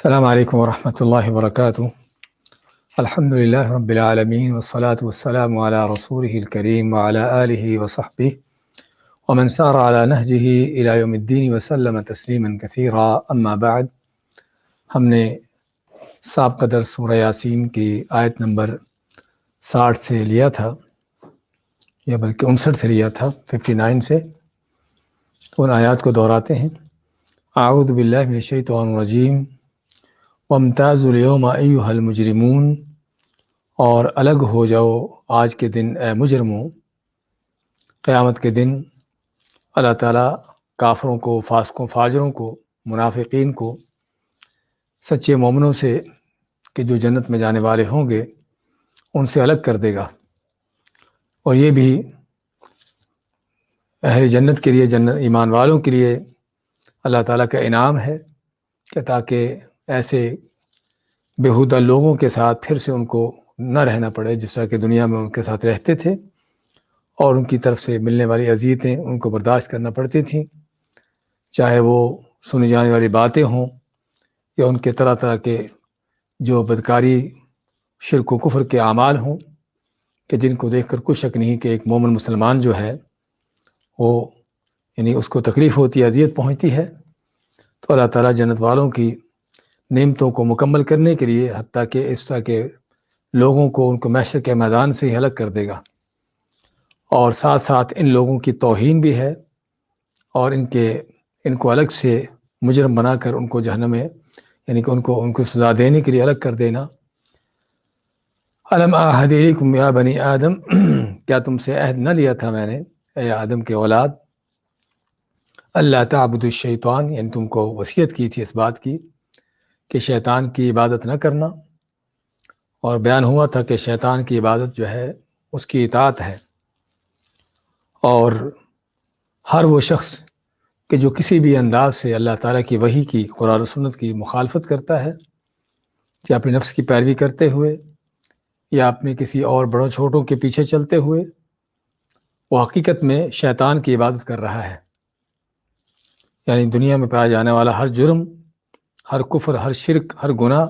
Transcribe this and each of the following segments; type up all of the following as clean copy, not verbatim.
السلام علیکم ورحمۃ اللہ وبرکاتہ۔ الحمد للہ رب العالمین والصلاة والسلام علی رسولہ الکریم وعلی آلہ وصحبہ ومن سار علی نہجہ الی یوم الدین وسلم تسلیما کثیرا، اما بعد۔ ہم نے سابقہ درس سورہ یاسین کی آیت نمبر 60 سے لیا تھا، یا بلکہ 59 سے لیا تھا، 59 سے ان آیات کو دہراتے ہیں۔ اعوذ باللہ من الشیطان الرجیم وامتازوا اليوم ایھا المجرمون، اور الگ ہو جاؤ آج کے دن اے مجرموں۔ قیامت کے دن اللہ تعالیٰ کافروں کو، فاسقوں، فاجروں کو، منافقین کو سچے مومنوں سے کہ جو جنت میں جانے والے ہوں گے ان سے الگ کر دے گا، اور یہ بھی اہل جنت کے لیے، جنت ایمان والوں کے لیے اللہ تعالیٰ کا انعام ہے کہ تاکہ ایسے بیہودہ لوگوں کے ساتھ پھر سے ان کو نہ رہنا پڑے جس طرح کہ دنیا میں ان کے ساتھ رہتے تھے، اور ان کی طرف سے ملنے والی اذیتیں ان کو برداشت کرنا پڑتی تھیں، چاہے وہ سنی جانے والی باتیں ہوں یا ان کے طرح طرح کے جو بدکاری، شرک و کفر کے اعمال ہوں، کہ جن کو دیکھ کر کوئی شک نہیں کہ ایک مومن مسلمان جو ہے وہ یعنی اس کو تکلیف ہوتی ہے، اذیت پہنچتی ہے، تو اللہ تعالیٰ جنت والوں کی نعمتوں کو مکمل کرنے کے لیے حتیٰ کہ اس طرح کے لوگوں کو ان کو محشر کے میدان سے ہی ہلاک کر دے گا، اور ساتھ ساتھ ان لوگوں کی توہین بھی ہے، اور ان کو الگ سے مجرم بنا کر ان کو جہنم میں یعنی کہ ان کو سزا دینے کے لیے الگ کر دینا۔ الم اعہد الیکم یا بنی آدم، کیا تم سے عہد نہ لیا تھا میں نے اے آدم کے اولاد، اللہ تعبدوا الشیطان، یعنی تم کو وصیت کی تھی اس بات کی کہ شیطان کی عبادت نہ کرنا، اور بیان ہوا تھا کہ شیطان کی عبادت جو ہے اس کی اطاعت ہے، اور ہر وہ شخص کہ جو کسی بھی انداز سے اللہ تعالیٰ کی وحی کی، قرآن و سنت کی مخالفت کرتا ہے، یا اپنے نفس کی پیروی کرتے ہوئے یا اپنے کسی اور بڑوں چھوٹوں کے پیچھے چلتے ہوئے، وہ حقیقت میں شیطان کی عبادت کر رہا ہے۔ یعنی دنیا میں پایا جانے والا ہر جرم، ہر کفر، ہر شرک، ہر گناہ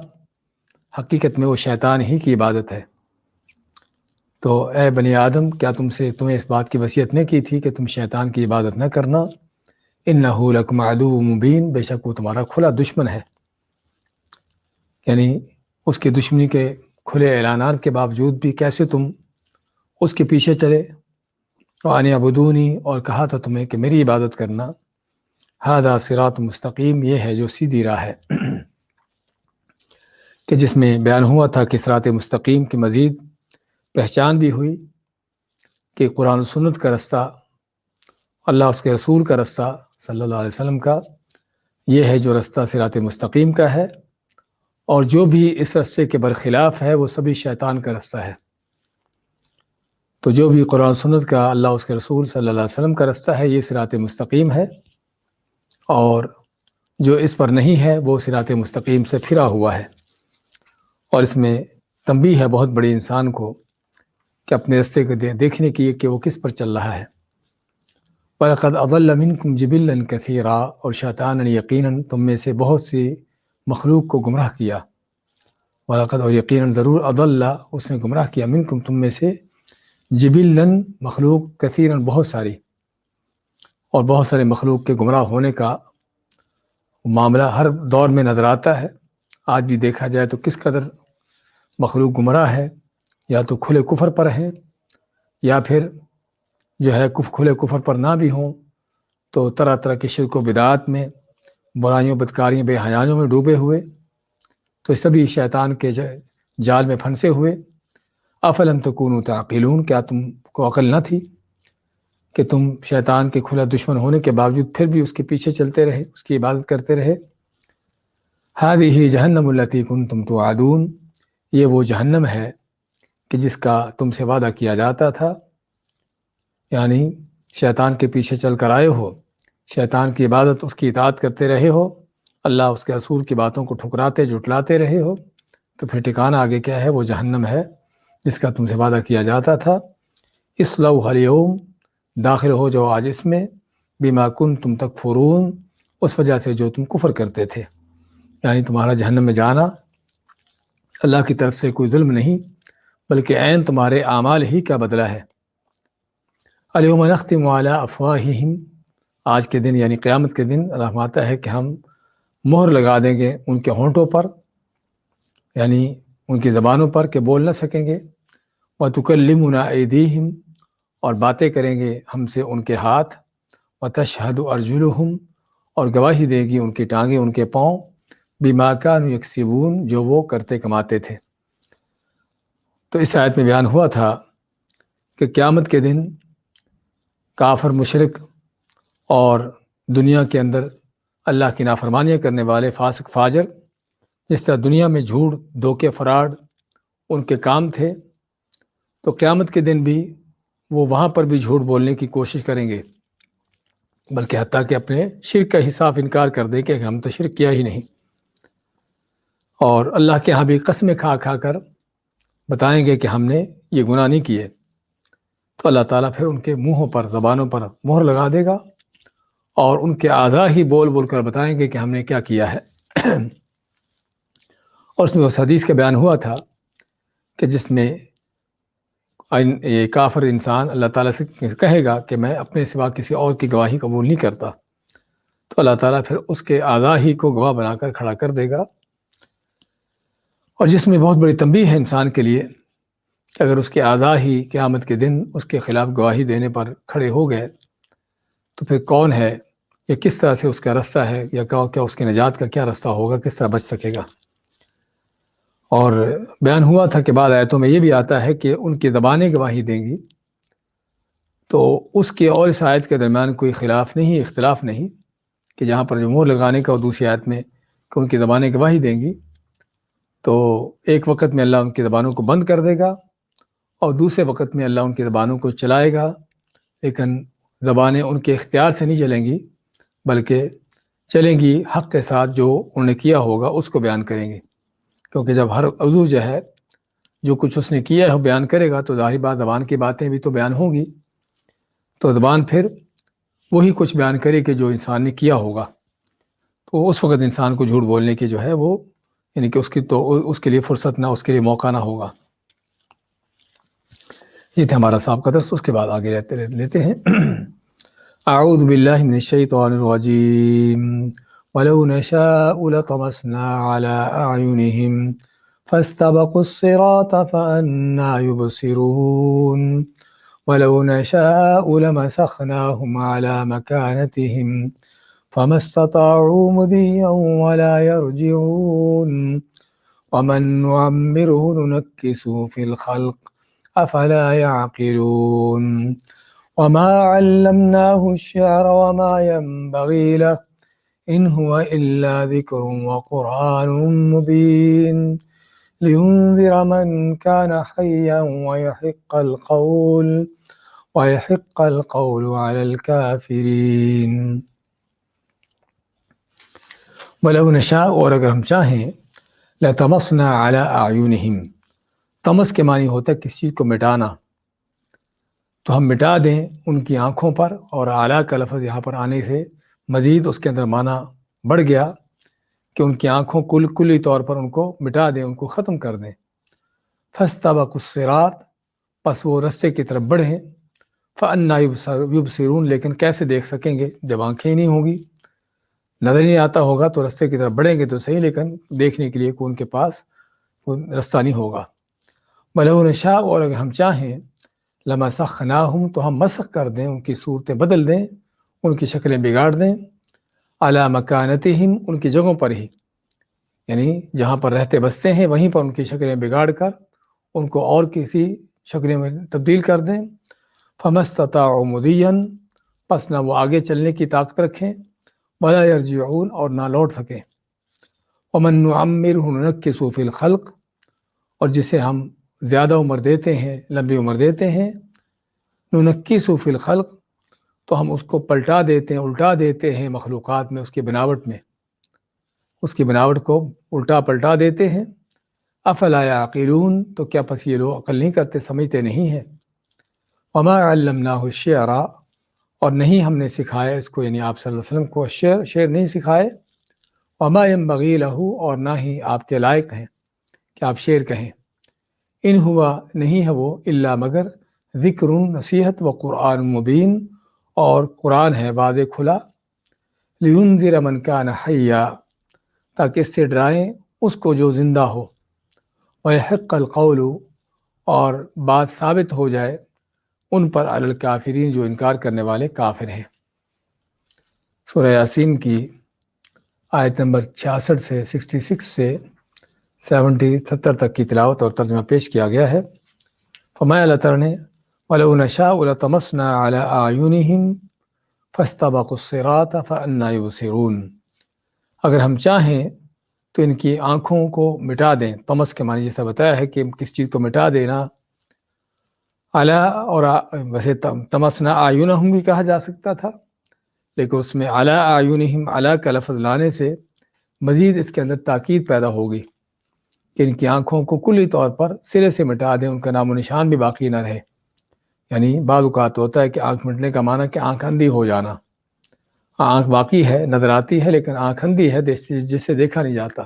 حقیقت میں وہ شیطان ہی کی عبادت ہے۔ تو اے بنی آدم، کیا تمہیں اس بات کی وصیت نہیں کی تھی کہ تم شیطان کی عبادت نہ کرنا، انہ لکم عدو مبین، بے شک وہ تمہارا کھلا دشمن ہے۔ یعنی اس کی دشمنی کے کھلے اعلانات کے باوجود بھی کیسے تم اس کے پیچھے چلے، وان اعبدونی، اور کہا تھا تمہیں کہ میری عبادت کرنا، ھذا صراط مستقیم، یہ ہے جو سیدھی راہ ہے، کہ جس میں بیان ہوا تھا کہ صراط مستقیم کی مزید پہچان بھی ہوئی کہ قرآن و سنت کا رستہ، اللہ اس کے رسول کا رستہ صلی اللہ علیہ وسلم کا، یہ ہے جو رستہ صراط مستقیم کا ہے، اور جو بھی اس رستے کے برخلاف ہے وہ سبھی شیطان کا رستہ ہے۔ تو جو بھی قرآن و سنت کا، اللہ اس کے رسول صلی اللہ علیہ وسلم کا رستہ ہے، یہ صراط مستقیم ہے، اور جو اس پر نہیں ہے وہ صراط مستقیم سے پھرا ہوا ہے۔ اور اس میں تنبیہ ہے بہت بڑی انسان کو کہ اپنے رستے کو دیکھنے کی کہ وہ کس پر چل رہا ہے۔ وَلَقَدْ أَضَلَّ مِنْكُمْ جِبِلًّا كَثِيرًا، اور شیطان نے یقیناً تم میں سے بہت سی مخلوق کو گمراہ کیا۔ وَلَقَدْ، اور یقیناً ضرور، اضل، اس نے گمراہ کیا، منکم، تم میں سے، جبلاً، مخلوق، کثیراً، بہت ساری، اور بہت سارے مخلوق کے گمراہ ہونے کا معاملہ ہر دور میں نظر آتا ہے۔ آج بھی دیکھا جائے تو کس قدر مخلوق گمراہ ہے، یا تو کھلے کفر پر ہیں، یا پھر جو ہے کھلے کفر پر نہ بھی ہوں تو طرح طرح کے شرک و بدعات میں، برائیوں، بدکاریوں، بے حیائیوں میں ڈوبے ہوئے، تو سبھی شیطان کے جال میں پھنسے ہوئے۔ افلم تکونوا تعقلون، کیا تم کو عقل نہ تھی کہ تم شیطان کے کھلا دشمن ہونے کے باوجود پھر بھی اس کے پیچھے چلتے رہے، اس کی عبادت کرتے رہے۔ ھذہ جہنم التی کنتم توعدون، یہ وہ جہنم ہے کہ جس کا تم سے وعدہ کیا جاتا تھا، یعنی شیطان کے پیچھے چل کر آئے ہو، شیطان کی عبادت، اس کی اطاعت کرتے رہے ہو، اللہ اس کے رسول کی باتوں کو ٹھکراتے، جھٹلاتے رہے ہو، تو پھر ٹھکانہ آگے کیا ہے؟ وہ جہنم ہے جس کا تم سے وعدہ کیا جاتا تھا۔ اصلوها اليوم، داخل ہو جاؤ آج اس میں، بما کنتم تکفرون، اس وجہ سے جو تم کفر کرتے تھے۔ یعنی تمہارا جہنم میں جانا اللہ کی طرف سے کوئی ظلم نہیں، بلکہ عین تمہارے اعمال ہی کا بدلہ ہے۔ الیوم نختم علی افواہہم، آج کے دن یعنی قیامت کے دن اللہ فرماتا ہے کہ ہم مہر لگا دیں گے ان کے ہونٹوں پر، یعنی ان کی زبانوں پر کہ بول نہ سکیں گے، وَتُكَلِّمُنَا أَيْدِيهِمْ، اور باتیں کریں گے ہم سے ان کے ہاتھ، وَتَشْهَدُ أَرْجُلُهُمْ، اور گواہی دے گی ان کی ٹانگیں، ان کے پاؤں، بِمَا كَانُوا يَكْسِبُونَ، جو وہ کرتے کماتے تھے۔ تو اس آیت میں بیان ہوا تھا کہ قیامت کے دن کافر مشرک اور دنیا کے اندر اللہ کی نافرمانیاں کرنے والے فاسق فاجر، جس طرح دنیا میں جھوٹ، دھوکے، فراڈ ان کے کام تھے، تو قیامت کے دن بھی وہ وہاں پر بھی جھوٹ بولنے کی کوشش کریں گے، بلکہ حتیٰ کہ اپنے شرک کا ہی صاف انکار کر دیں کہ ہم تو شرک کیا ہی نہیں، اور اللہ کے ہاں بھی قسمیں کھا کھا کر بتائیں گے کہ ہم نے یہ گناہ نہیں کیے، تو اللہ تعالیٰ پھر ان کے منہوں پر، زبانوں پر مہر لگا دے گا، اور ان کے اعضاء ہی بول بول کر بتائیں گے کہ ہم نے کیا کیا ہے۔ اور اس میں اس حدیث کا بیان ہوا تھا کہ جس میں یہ کافر انسان اللہ تعالیٰ سے کہے گا کہ میں اپنے سوا کسی اور کی گواہی قبول نہیں کرتا، تو اللہ تعالیٰ پھر اس کے اعضاء ہی کو گواہ بنا کر کھڑا کر دے گا، اور جس میں بہت بڑی تنبیہ ہے انسان کے لیے کہ اگر اس کے اعضاء ہی قیامت کے دن اس کے خلاف گواہی دینے پر کھڑے ہو گئے تو پھر کون ہے، یا کس طرح سے اس کا رستہ ہے، یا کیا اس کے نجات کا کیا رستہ ہوگا، کس طرح بچ سکے گا۔ اور بیان ہوا تھا کہ بعض آیتوں میں یہ بھی آتا ہے کہ ان کی زبانیں گواہی دیں گی، تو اس کے اور اس آیت کے درمیان کوئی خلاف نہیں، اختلاف نہیں، کہ جہاں پر جو مہر لگانے کا اور دوسری آیت میں کہ ان کی زبانیں گواہی دیں گی، تو ایک وقت میں اللہ ان کی زبانوں کو بند کر دے گا، اور دوسرے وقت میں اللہ ان کی زبانوں کو چلائے گا، لیکن زبانیں ان کے اختیار سے نہیں چلیں گی، بلکہ چلیں گی حق کے ساتھ، جو انہوں نے کیا ہوگا اس کو بیان کریں گے، کیونکہ جب ہر عضو جو ہے جو کچھ اس نے کیا ہے وہ بیان کرے گا، تو ظاہر بات زبان کی باتیں بھی تو بیان ہوں گی، تو زبان پھر وہی کچھ بیان کرے کہ جو انسان نے کیا ہوگا، تو اس وقت انسان کو جھوٹ بولنے کی جو ہے وہ، یعنی کہ اس کے لیے فرصت نہ، اس کے لیے موقع نہ ہوگا۔ یہ تھا ہمارا سابقہ درس، اس کے بعد آگے لیتے ہیں۔ اعوذ باللہ من الشیطان الرجیم، وَلَوْ نَشَاءُ لَطَمَسْنَا عَلَىٰ أَعْيُنِهِمْ فَاسْتَبَقُوا الصِّرَاطَ فَأَنَّىٰ يُبْصِرُونَ وَلَوْ نَشَاءُ لَمَسَخْنَاهُمْ عَلَىٰ مَكَانَتِهِمْ فَمَا اسْتَطَاعُوا مُضِيًّا وَلَا يَرْجِعُونَ وَمَن نُّعَمِّرْهُ نُنَكِّسْهُ فِي الْخَلْقِ أَفَلَا يَعْقِلُونَ وَمَا عَلَّمْنَاهُ الشِّعْرَ وَمَا يَنبَغِي لَهُ إِنْ هُوَ إِلَّا ذِكْرٌ وَقُرْآنٌ مُّبِينٌ لِيُنذِرَ مَن كَانَ حَيًّا وَيَحِقَّ الْقَوْلُ عَلَى الْكَافِرِينَ۔ وَلَوْ نَشَاءُ، اور اگر ہم چاہیں، لَطَمَسْنَا عَلَىٰ أَعْيُنِهِمْ، طمس کے معنی ہوتا ہے کسی چیز کو مٹانا، تو ہم مٹا دیں ان کی آنکھوں پر، اور اعلیٰ کا لفظ یہاں پر آنے سے مزید اس کے اندر معنی بڑھ گیا کہ ان کی آنکھوں کلی طور پر ان کو مٹا دیں، ان کو ختم کر دیں۔ فَاسْتَبَقُوا الصِّرَاطَ، پس وہ رستے کی طرف بڑھیں، فَأَنَّىٰ يُبْصِرُونَ، لیکن کیسے دیکھ سکیں گے جب آنکھیں ہی نہیں ہوں گی، نظر ہی نہیں آتا ہوگا، تو رستے کی طرف بڑھیں گے تو صحیح، لیکن دیکھنے کے لیے کوئی ان کے پاس کوئی رستہ نہیں ہوگا۔ وَلَوْ نَشَاءُ، اور اگر ہم چاہیں، لَمَسَخْنَاهُمْ، تو ہم مسخ کر دیں، ان کی صورتیں بدل دیں، ان کی شکلیں بگاڑ دیں، عَلَىٰ مَكَانَتِهِمْ، ان کی جگہوں پر ہی، یعنی جہاں پر رہتے بستے ہیں وہیں پر ان کی شکلیں بگاڑ کر ان کو اور کسی شکلیں میں تبدیل کر دیں۔ فَمَا اسْتَطَاعُوا مُضِيًّا، پس نہ وہ آگے چلنے کی طاقت رکھیں، وَلَا يَرْجِعُونَ، اور نہ لوٹ سکیں۔ وَمَن نُّعَمِّرْهُ نُنَكِّسْهُ فِي الْخَلْقِ، اور جسے ہم زیادہ عمر دیتے ہیں، لمبی عمر دیتے ہیں، نُنَكِّسْهُ فِي الْخَلْقِ، تو ہم اس کو پلٹا دیتے ہیں، الٹا دیتے ہیں مخلوقات میں، اس کی بناوٹ میں، اس کی بناوٹ کو الٹا پلٹا دیتے ہیں۔ افلا یعقلون، تو کیا پس یہ لوگ عقل نہیں کرتے، سمجھتے نہیں ہیں۔ وما علمناہ الشعر، اور نہیں ہم نے سکھایا اس کو، یعنی آپ صلی اللہ علیہ وسلم کو شعر نہیں سکھائے، وما ينبغي له، اور نہ ہی آپ کے لائق ہیں کہ آپ شعر کہیں، ان ہوا نہیں ہے وہ الا مگر ذکر نصیحت و قرآن مبین، اور قرآن ہے واضح کھلا، لینذر من کان حیا، تاکہ اس سے ڈرائیں اس کو جو زندہ ہو، ویحق القول، اور بات ثابت ہو جائے ان پر علی الکافرین، جو انکار کرنے والے کافر ہیں۔ سورہ یاسین کی آیت نمبر 66 سے 66 سے 70 تک کی تلاوت اور ترجمہ پیش کیا گیا ہے۔ فرمایا اللہ تعالیٰ نے وَلَوْ نَشَاءُ لَطَمَسْنَا عَلَىٰ أَعْيُنِهِمْ فَاسْتَبَقُوا الصِّرَاطَ فَأَنَّىٰ يُبْصِرُونَ، اگر ہم چاہیں تو ان کی آنکھوں کو مٹا دیں، طمس کے معنی جیسا بتایا ہے کہ کس چیز کو مٹا دینا، عَلَىٰ، اور ویسے تمسنا اعینہم بھی کہا جا سکتا تھا، لیکن اس میں عَلَىٰ اعینہم، عَلَىٰ کا لفظ لانے سے مزید اس کے اندر تاکید پیدا ہوگی کہ ان کی آنکھوں کو کلی طور پر سرے سے مٹا دیں، ان کا نام و نشان بھی باقی نہ رہے۔ یعنی بعض اوقات ہوتا ہے کہ آنکھ مٹنے کا معنی کہ آنکھ اندھی ہو جانا، آنکھ باقی ہے، نظر آتی ہے، لیکن آنکھ اندھی ہے جس سے دیکھا نہیں جاتا،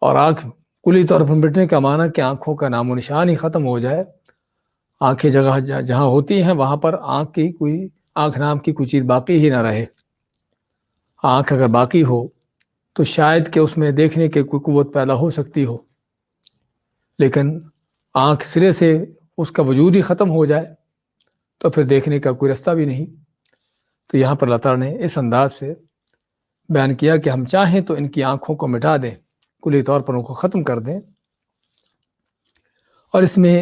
اور آنکھ کلی طور پر مٹنے کا معنی کہ آنکھوں کا نام و نشان ہی ختم ہو جائے، آنکھیں جگہ جہاں ہوتی ہیں وہاں پر آنکھ نام کی کوئی چیز باقی ہی نہ رہے۔ آنکھ اگر باقی ہو تو شاید کہ اس میں دیکھنے کی کوئی قوت پیدا ہو سکتی ہو، لیکن آنکھ سرے سے اس کا وجود ہی ختم ہو جائے تو پھر دیکھنے کا کوئی رستہ بھی نہیں۔ تو یہاں پر اللہ تعالیٰ نے اس انداز سے بیان کیا کہ ہم چاہیں تو ان کی آنکھوں کو مٹا دیں، کلی طور پر ان کو ختم کر دیں، اور اس میں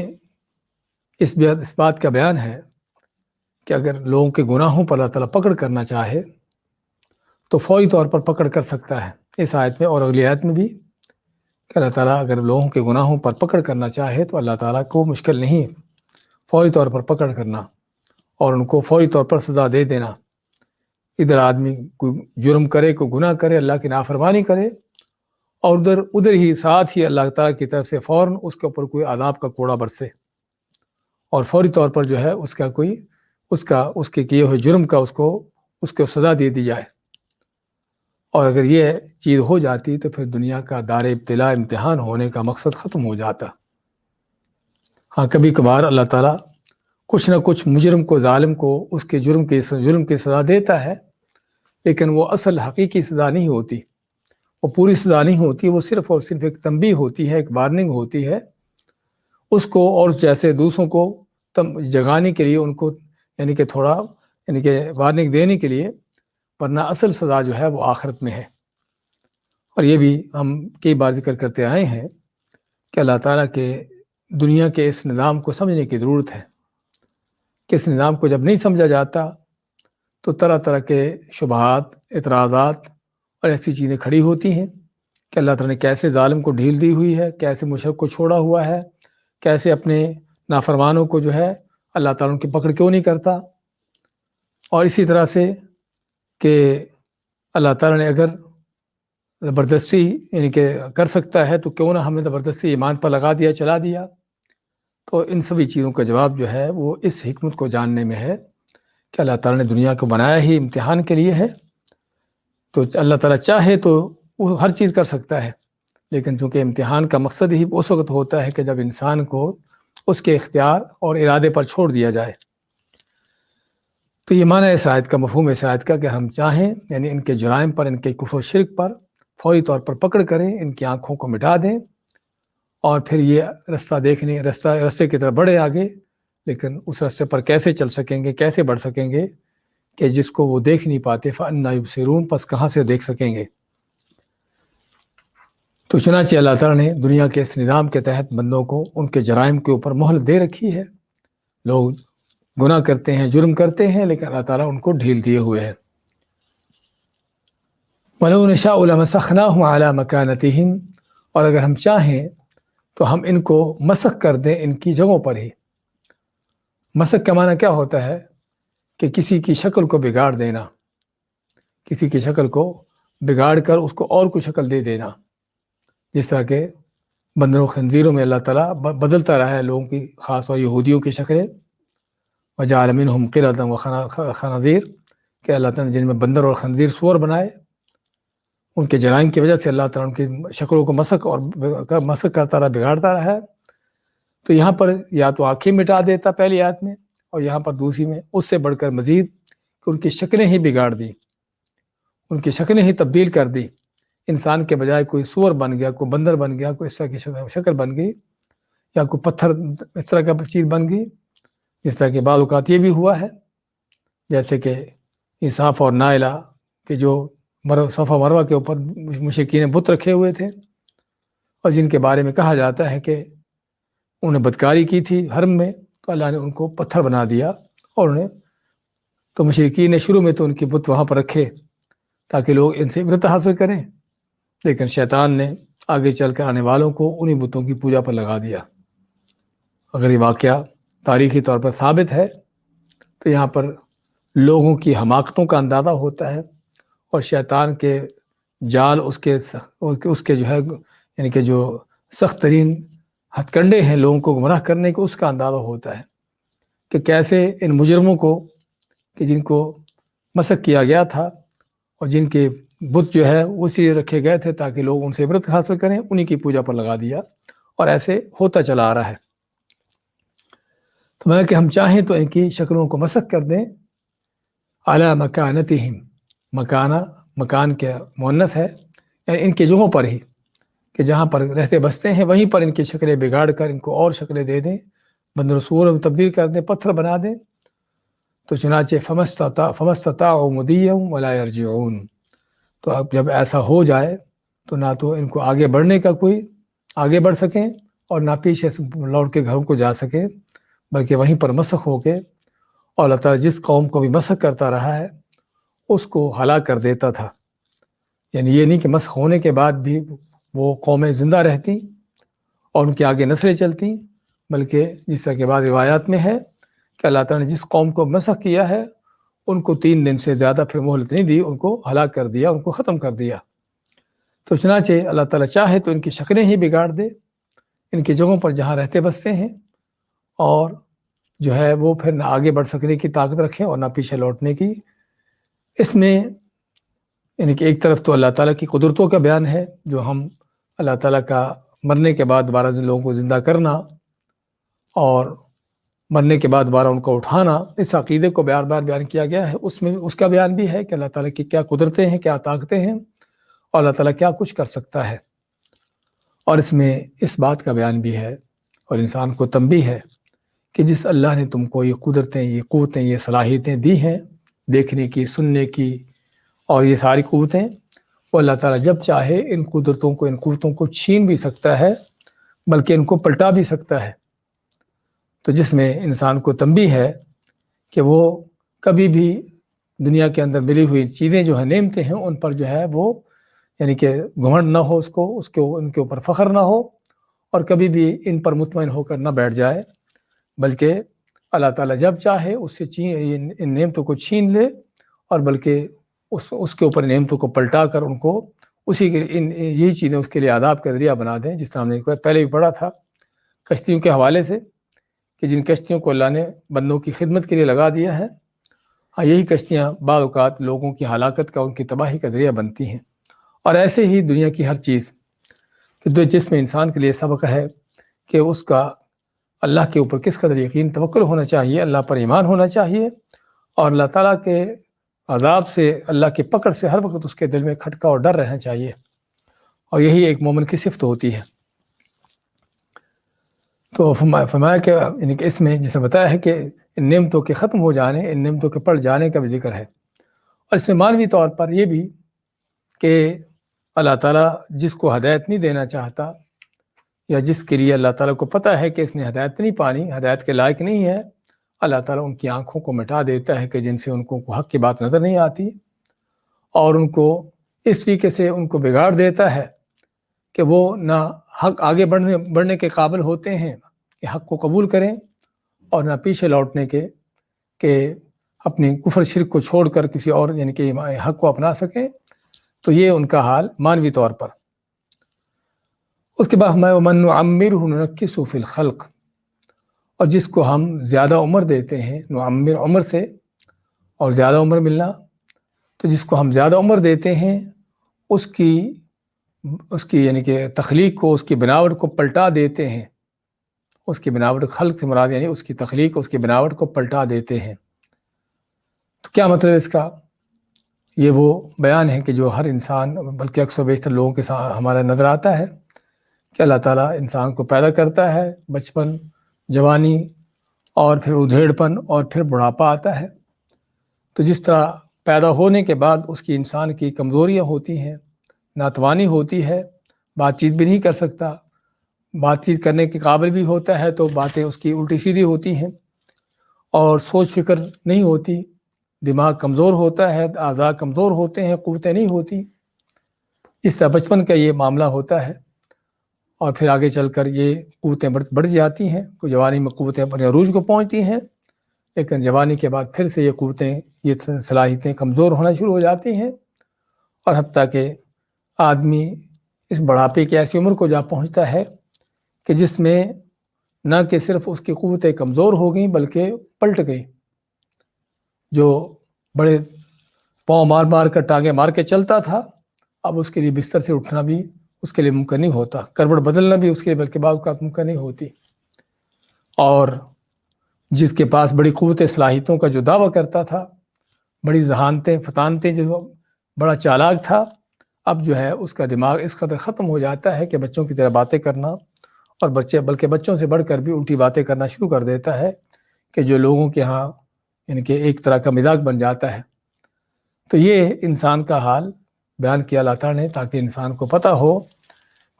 اس بات کا بیان ہے کہ اگر لوگوں کے گناہوں پر اللہ تعالیٰ پکڑ کرنا چاہے تو فوری طور پر پکڑ کر سکتا ہے، اس آیت میں اور اگلی آیت میں بھی، کہ اللہ تعالیٰ اگر لوگوں کے گناہوں پر پکڑ کرنا چاہے تو اللہ تعالیٰ کو مشکل نہیں فوری طور پر پکڑ کرنا اور ان کو فوری طور پر سزا دے دینا۔ ادھر آدمی کوئی جرم کرے، کوئی گناہ کرے، اللہ کی نافرمانی کرے، اور ادھر ہی ساتھ ہی اللہ تعالیٰ کی طرف سے فوراً اس کے اوپر کوئی عذاب کا کوڑا برسے، اور فوری طور پر جو ہے اس کے کیے ہوئے جرم کا اس کو سزا دے دی جائے۔ اور اگر یہ چیز ہو جاتی تو پھر دنیا کا دار ابتلاء، امتحان ہونے کا مقصد ختم ہو جاتا۔ ہاں کبھی کبھار اللہ تعالیٰ کچھ نہ کچھ مجرم کو، ظالم کو اس کے جرم کی سزا دیتا ہے، لیکن وہ اصل حقیقی سزا نہیں ہوتی، وہ پوری سزا نہیں ہوتی، وہ صرف اور صرف ایک تنبیہ ہوتی ہے، ایک وارننگ ہوتی ہے اس کو، اور جیسے دوسروں کو جگانے کے لیے، ان کو یعنی کہ تھوڑا وارننگ دینے کے لیے، ورنہ اصل سزا جو ہے وہ آخرت میں ہے۔ اور یہ بھی ہم کئی بار ذکر کرتے آئے ہیں کہ اللہ تعالیٰ کے دنیا کے اس نظام کو سمجھنے کی ضرورت ہے، کہ اس نظام کو جب نہیں سمجھا جاتا تو طرح طرح کے شبہات، اعتراضات اور ایسی چیزیں کھڑی ہوتی ہیں کہ اللہ تعالیٰ نے کیسے ظالم کو ڈھیل دی ہوئی ہے، کیسے مشرک کو چھوڑا ہوا ہے، کیسے اپنے نافرمانوں کو جو ہے اللہ تعالیٰ ان کی پکڑ کیوں نہیں کرتا، اور اسی طرح سے کہ اللہ تعالیٰ نے اگر زبردستی یعنی کہ کر سکتا ہے تو کیوں نہ ہمیں زبردستی ایمان پر لگا دیا، چلا دیا۔ تو ان سبھی چیزوں کا جواب جو ہے وہ اس حکمت کو جاننے میں ہے کہ اللہ تعالیٰ نے دنیا کو بنایا ہی امتحان کے لیے ہے، تو اللہ تعالیٰ چاہے تو وہ ہر چیز کر سکتا ہے، لیکن چونکہ امتحان کا مقصد ہی اس وقت ہوتا ہے کہ جب انسان کو اس کے اختیار اور ارادے پر چھوڑ دیا جائے۔ تو یہ معنی اس آیت کا، مفہوم اس آیت کا، کہ ہم چاہیں یعنی ان کے جرائم پر، ان کے کفر و شرک پر فوری طور پر پکڑ کریں، ان کی آنکھوں کو مٹا دیں، اور پھر یہ رستے کی طرف بڑھے آگے، لیکن اس رستے پر کیسے چل سکیں گے، کیسے بڑھ سکیں گے کہ جس کو وہ دیکھ نہیں پاتے، فَأَنَّىٰ يُبْصِرُونَ، پس کہاں سے دیکھ سکیں گے۔ تو چنانچہ اللہ تعالیٰ نے دنیا کے اس نظام کے تحت بندوں کو ان کے جرائم کے اوپر مہلت دے رکھی ہے، لوگ گناہ کرتے ہیں، جرم کرتے ہیں، لیکن اللہ تعالیٰ ان کو ڈھیل دیے ہوئے ہے۔ وَلَوْ نَشَاءُ لَمَسَخْنَاهُمْ عَلَىٰ مَكَانَتِهِمْ، اور اگر ہم چاہیں تو ہم ان کو مسخ کر دیں ان کی جگہوں پر ہی۔ مسخ کا معنی کیا ہوتا ہے کہ کسی کی شکل کو بگاڑ دینا، کسی کی شکل کو بگاڑ کر اس کو اور کوئی شکل دے دینا، جس طرح کہ بندروں و خنزیروں میں اللہ تعالیٰ بدلتا رہا ہے لوگوں کی، خاص طور یہودیوں کی شکلیں، وَجَعَلَ مِنْهُمْ قِرَدًا وَخَنَازِيرَ، کہ اللہ تعالیٰ نے جن میں بندر اور خنزیر سور بنائے، ان کے جرائم کی وجہ سے اللہ تعالیٰ ان کی شکلوں کو مسخ کرتا رہا، بگاڑتا رہا ہے۔ تو یہاں پر یا تو آنکھیں مٹا دیتا پہلی آیت میں، اور یہاں پر دوسری میں اس سے بڑھ کر مزید کہ ان کی شکلیں ہی بگاڑ دی، ان کی شکلیں ہی تبدیل کر دی۔ انسان کے بجائے کوئی سور بن گیا، کوئی بندر بن گیا، کوئی اس طرح کی شکل بن گئی، یا کوئی پتھر اس طرح کا چیز بن گئی۔ جس طرح کہ بعض اوقات یہ بھی ہوا ہے، جیسے کہ صفا اور نائلہ کہ جو صفا مروہ کے اوپر مشرکین نے بت رکھے ہوئے تھے، اور جن کے بارے میں کہا جاتا ہے کہ انہوں نے بدکاری کی تھی حرم میں، تو اللہ نے ان کو پتھر بنا دیا، اور انہیں تو مشرکین نے شروع میں تو ان کے بت وہاں پر رکھے تاکہ لوگ ان سے عبرت حاصل کریں، لیکن شیطان نے آگے چل کر آنے والوں کو انہی بتوں کی پوجا پر لگا دیا۔ اگر یہ واقعہ تاریخی طور پر ثابت ہے تو یہاں پر لوگوں کی حماقتوں کا اندازہ ہوتا ہے، اور شیطان کے جال اس کے جو ہے یعنی کہ جو سخت ترین ہتھ کنڈے ہیں لوگوں کو گمراہ کرنے کے، اس کا اندازہ ہوتا ہے کہ کیسے ان مجرموں کو کہ جن کو مسخ کیا گیا تھا اور جن کے بت جو ہے اسی رکھے گئے تھے تاکہ لوگ ان سے عبرت حاصل کریں، انہی کی پوجا پر لگا دیا، اور ایسے ہوتا چلا آ رہا ہے۔ تو میں کہ ہم چاہیں تو ان کی شکلوں کو مسخ کر دیں، اعلیٰ مکانتہم، مکان کے مؤنث ہے، یعنی ان کی جگہوں پر ہی کہ جہاں پر رہتے بستے ہیں وہیں پر ان کی شکلیں بگاڑ کر ان کو اور شکلیں دے دیں، بندر و سور میں تبدیل کر دیں، پتھر بنا دیں۔ تو چنانچہ فمستطاعوا مضیا ولا یرجعون، تو اب جب ایسا ہو جائے تو نہ تو ان کو آگے بڑھنے کا کوئی آگے بڑھ سکیں اور نہ پیچھے سے لوٹ کے گھروں کو جا سکیں، بلکہ وہیں پر مسخ ہو کے، اور اللہ تعالیٰ جس قوم کو بھی مسخ کرتا رہا ہے اس کو ہلاک کر دیتا تھا۔ یعنی یہ نہیں کہ مسخ ہونے کے بعد بھی وہ قومیں زندہ رہتی اور ان کے آگے نسلیں چلتی، بلکہ جس طرح کے بعد روایات میں ہے کہ اللہ تعالیٰ نے جس قوم کو مسخ کیا ہے ان کو 3 دن سے زیادہ پھر مہلت نہیں دی، ان کو ہلاک کر دیا، ان کو ختم کر دیا۔ تو چنانچہ اللہ تعالیٰ چاہے تو ان کی شکلیں ہی بگاڑ دے ان کی جگہوں پر جہاں رہتے بستے ہیں، اور جو ہے وہ پھر نہ آگے بڑھ سکنے کی طاقت رکھیں اور نہ پیچھے لوٹنے کی۔ اس میں یعنی کہ ایک طرف تو اللہ تعالیٰ کی قدرتوں کا بیان ہے، جو ہم اللہ تعالیٰ کا مرنے کے بعد دوبارہ لوگوں کو زندہ کرنا اور مرنے کے بعد دوبارہ ان کو اٹھانا، اس عقیدے کو بار بار بیان کیا گیا ہے۔ اس میں اس کا بیان بھی ہے کہ اللہ تعالیٰ کی کیا قدرتیں ہیں، کیا طاقتیں ہیں، اور اللہ تعالیٰ کیا کچھ کر سکتا ہے۔ اور اس میں اس بات کا بیان بھی ہے اور انسان کو تنبیہ ہے کہ جس اللہ نے تم کو یہ قدرتیں، یہ قوتیں، یہ صلاحیتیں دی ہیں دیکھنے کی، سننے کی، اور یہ ساری قوتیں، وہ اللہ تعالیٰ جب چاہے ان قوتوں کو چھین بھی سکتا ہے، بلکہ ان کو پلٹا بھی سکتا ہے۔ تو جس میں انسان کو تنبیہ ہے کہ وہ کبھی بھی دنیا کے اندر ملی ہوئی چیزیں جو ہیں، نعمتیں ہیں، ان پر جو ہے وہ یعنی کہ گھمنڈ نہ ہو، ان کے اوپر فخر نہ ہو، اور کبھی بھی ان پر مطمئن ہو کر نہ بیٹھ جائے، بلکہ اللہ تعالیٰ جب چاہے اس سے ان نعمتوں کو چھین لے، اور بلکہ اس کے اوپر نعمتوں کو پلٹا کر ان کو اسی کے یہی چیزیں اس کے لیے عذاب کا ذریعہ بنا دیں، جس طرح ہم نے پہلے بھی پڑھا تھا کشتیوں کے حوالے سے کہ جن کشتیوں کو اللہ نے بندوں کی خدمت کے لیے لگا دیا ہے، یہی کشتیاں بعض اوقات لوگوں کی ہلاکت کا، ان کی تباہی کا ذریعہ بنتی ہیں۔ اور ایسے ہی دنیا کی ہر چیز کہ جس میں انسان کے لیے سبق ہے کہ اس کا اللہ کے اوپر کس قدر یقین توکل ہونا چاہیے، اللہ پر ایمان ہونا چاہیے، اور اللہ تعالیٰ کے عذاب سے، اللہ کی پکڑ سے ہر وقت اس کے دل میں کھٹکا اور ڈر رہنا چاہیے، اور یہی ایک مومن کی صفت ہوتی ہے۔ تو فرمایا کہ یعنی کہ اس میں جسے بتایا ہے کہ ان نعمتوں کے ختم ہو جانے، ان نعمتوں کے پڑ جانے کا بھی ذکر ہے، اور اس میں معنوی طور پر یہ بھی کہ اللہ تعالیٰ جس کو ہدایت نہیں دینا چاہتا، یا جس کے لیے اللہ تعالیٰ کو پتہ ہے کہ اس نے ہدایت نہیں پانی، ہدایت کے لائق نہیں ہے، اللہ تعالیٰ ان کی آنکھوں کو مٹا دیتا ہے کہ جن سے ان کو حق کی بات نظر نہیں آتی، اور ان کو اس طریقے سے ان کو بگاڑ دیتا ہے کہ وہ نہ حق آگے بڑھنے کے قابل ہوتے ہیں کہ حق کو قبول کریں، اور نہ پیچھے لوٹنے کے کہ اپنی کفر شرک کو چھوڑ کر کسی اور یعنی کہ حق کو اپنا سکیں۔ تو یہ ان کا حال مانوی طور پر۔ اس کے بعد وَمَن نُعَمِّرْهُ نُنَكِّسُهُ فِي الْخَلْقِ، اور جس کو ہم زیادہ عمر دیتے ہیں، نعمر عمر سے اور زیادہ عمر ملنا، تو جس کو ہم زیادہ عمر دیتے ہیں اس کی یعنی کہ تخلیق کو، اس کی بناوٹ کو پلٹا دیتے ہیں. اس کی بناوٹ، خلق سے مراد یعنی اس کی تخلیق، اس کی بناوٹ کو پلٹا دیتے ہیں. تو کیا مطلب اس کا؟ یہ وہ بیان ہے کہ جو ہر انسان، بلکہ اکثر بیشتر لوگوں کے ساتھ ہمارا نظر آتا ہے کہ اللہ تعالیٰ انسان کو پیدا کرتا ہے، بچپن، جوانی، اور پھر ادھیڑ پن، اور پھر بڑھاپا آتا ہے. تو جس طرح پیدا ہونے کے بعد اس کی انسان کی کمزوریاں ہوتی ہیں، ناتوانی ہوتی ہے، بات چیت بھی نہیں کر سکتا، بات چیت کرنے کے قابل بھی ہوتا ہے تو باتیں اس کی الٹی سیدھی ہوتی ہیں، اور سوچ فکر نہیں ہوتی، دماغ کمزور ہوتا ہے، اعضاء کمزور ہوتے ہیں، قوتیں نہیں ہوتی. اس طرح بچپن کا یہ معاملہ ہوتا ہے، اور پھر آگے چل کر یہ قوتیں بڑھ جاتی ہیں. تو جوانی میں قوتیں اپنے عروج کو پہنچتی ہیں، لیکن جوانی کے بعد پھر سے یہ قوتیں، یہ صلاحیتیں کمزور ہونا شروع ہو جاتی ہیں، اور حتیٰ کہ آدمی اس بڑھاپے کی ایسی عمر کو جا پہنچتا ہے کہ جس میں نہ کہ صرف اس کی قوتیں کمزور ہو گئیں بلکہ پلٹ گئی. جو بڑے پاؤں مار مار کر، ٹانگیں مار کے چلتا تھا، اب اس کے لیے بستر سے اٹھنا بھی اس کے لیے ممکن نہیں ہوتا، کروٹ بدلنا بھی اس کے لیے بلکہ بعض اوقات ممکن نہیں ہوتی. اور جس کے پاس بڑی قوت صلاحیتوں کا جو دعویٰ کرتا تھا، بڑی ذہانتیں فطانتیں، جو بڑا چالاک تھا، اب جو ہے اس کا دماغ اس قدر ختم ہو جاتا ہے کہ بچوں کی طرح باتیں کرنا، اور بلکہ بچوں سے بڑھ کر بھی الٹی باتیں کرنا شروع کر دیتا ہے، کہ جو لوگوں کے ہاں یعنی کہ ایک طرح کا مزاج بن جاتا ہے. تو یہ انسان کا حال بیان کیا اللہ تعالیٰ نے، تاکہ انسان کو پتہ ہو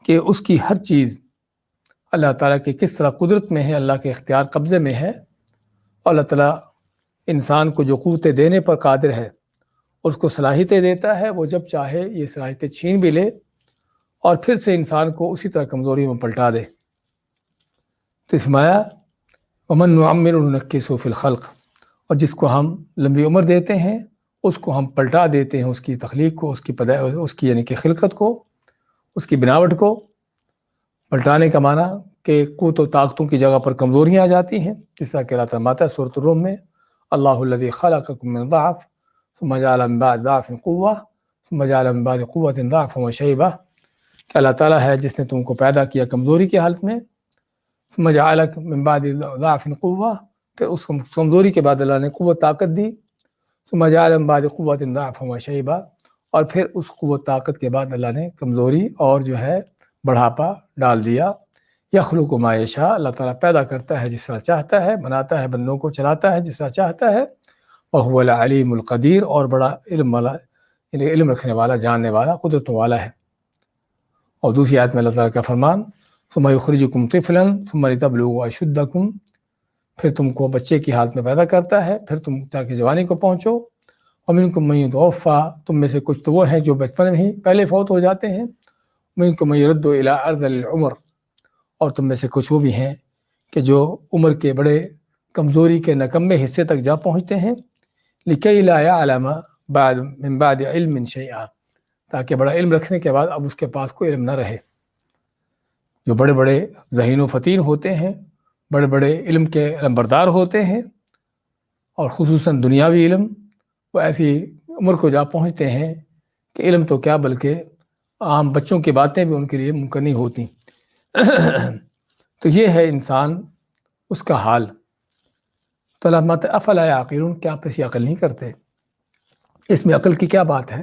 کہ اس کی ہر چیز اللہ تعالیٰ کی کس طرح قدرت میں ہے، اللہ کے اختیار قبضے میں ہے. اور اللہ تعالیٰ انسان کو جو قوتیں دینے پر قادر ہے، اس کو صلاحیتیں دیتا ہے، وہ جب چاہے یہ صلاحیتیں چھین بھی لے اور پھر سے انسان کو اسی طرح کمزوری میں پلٹا دے. تو فرمایا ومن نعمر ننکسہ فی الخلق، اور جس کو ہم لمبی عمر دیتے ہیں اس کو ہم پلٹا دیتے ہیں، اس کی تخلیق کو، اس کی یعنی کہ خلقت کو، اس کی بناوٹ کو. پلٹانے کا معنی کہ قوت و طاقتوں کی جگہ پر کمزوریاں آ جاتی ہیں، جس طرح کہ اللہ تعالیٰ فرماتا ہے سورۃ الروم میں، اللہ الذی خلقکم من ضعف ثم جعل من بعد ضعف قوة ثم جعل من بعد قوة ضعفا وشیبہ، کہ اللہ تعالیٰ ہے جس نے تم کو پیدا کیا کمزوری کی حالت میں، ثم جعل من بعد ضعف قوة، کہ اس کمزوری کے بعد اللہ نے قوت طاقت دی، ثم جعل من بعد قوة ضعفا وشیبہ، اور پھر اس قوت طاقت کے بعد اللہ نے کمزوری اور جو ہے بڑھاپا ڈال دیا. یخلق ما یشاء، اللہ تعالیٰ پیدا کرتا ہے جس طرح چاہتا ہے، بناتا ہے بندوں کو، چلاتا ہے جس طرح چاہتا ہے. وهو العلیم القدیر، اور بڑا علم والا، یعنی علم رکھنے والا، جاننے والا، قدرت والا ہے. اور دوسری آیت میں اللہ تعالیٰ کا فرمان ثم یخرجکم طفلا ثم لتبلغوا اشدکم، پھر تم کو بچے کی حالت میں پیدا کرتا ہے، پھر تم تاکہ جوانی کو پہنچو. ومنکم من یتوفی، تم میں سے کچھ تو وہ ہیں جو بچپن میں ہی پہلے فوت ہو جاتے ہیں. ومنکم من یرد الی ارذل العمر، اور تم میں سے کچھ وہ بھی ہیں کہ جو عمر کے بڑے کمزوری کے نکمے حصے تک جا پہنچتے ہیں. لکی لا یعلم من بعد علم شیئا، تاکہ بڑا علم رکھنے کے بعد اب اس کے پاس کوئی علم نہ رہے. جو بڑے بڑے ذہین و فطین ہوتے ہیں، بڑے بڑے علم کے علمبردار ہوتے ہیں، اور خصوصاً دنیاوی علم، وہ ایسی عمر کو جا پہنچتے ہیں کہ علم تو کیا بلکہ عام بچوں کی باتیں بھی ان کے لیے ممکن نہیں ہوتی. تو یہ ہے انسان، اس کا حال. تو اللہ فرماتا ہے افلا یعقلون، کیا آپ ایسی عقل نہیں کرتے؟ اس میں عقل کی کیا بات ہے؟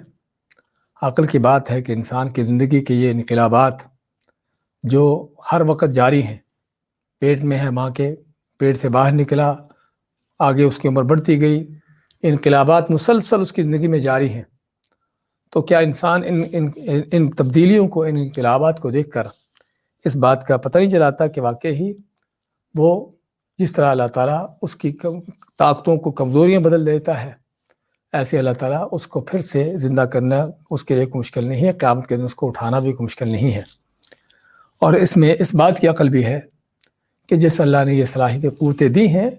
عقل کی بات ہے کہ انسان کی زندگی کے یہ انقلابات جو ہر وقت جاری ہیں، پیٹ میں ہے ماں کے، پیٹ سے باہر نکلا، آگے اس کی عمر بڑھتی گئی، انقلابات مسلسل اس کی زندگی میں جاری ہیں. تو کیا انسان ان تبدیلیوں کو، ان انقلابات کو دیکھ کر اس بات کا پتہ نہیں چلاتا کہ واقعی وہ جس طرح اللہ تعالیٰ اس کی طاقتوں کو کمزوریاں بدل دیتا ہے، ایسے اللہ تعالیٰ اس کو پھر سے زندہ کرنا اس کے لیے کوئی مشکل نہیں ہے، قیامت کے دن اس کو اٹھانا بھی کوئی مشکل نہیں ہے. اور اس میں اس بات کی عقل بھی ہے کہ جس اللہ نے یہ صلاحیتیں قوتیں دی ہیں،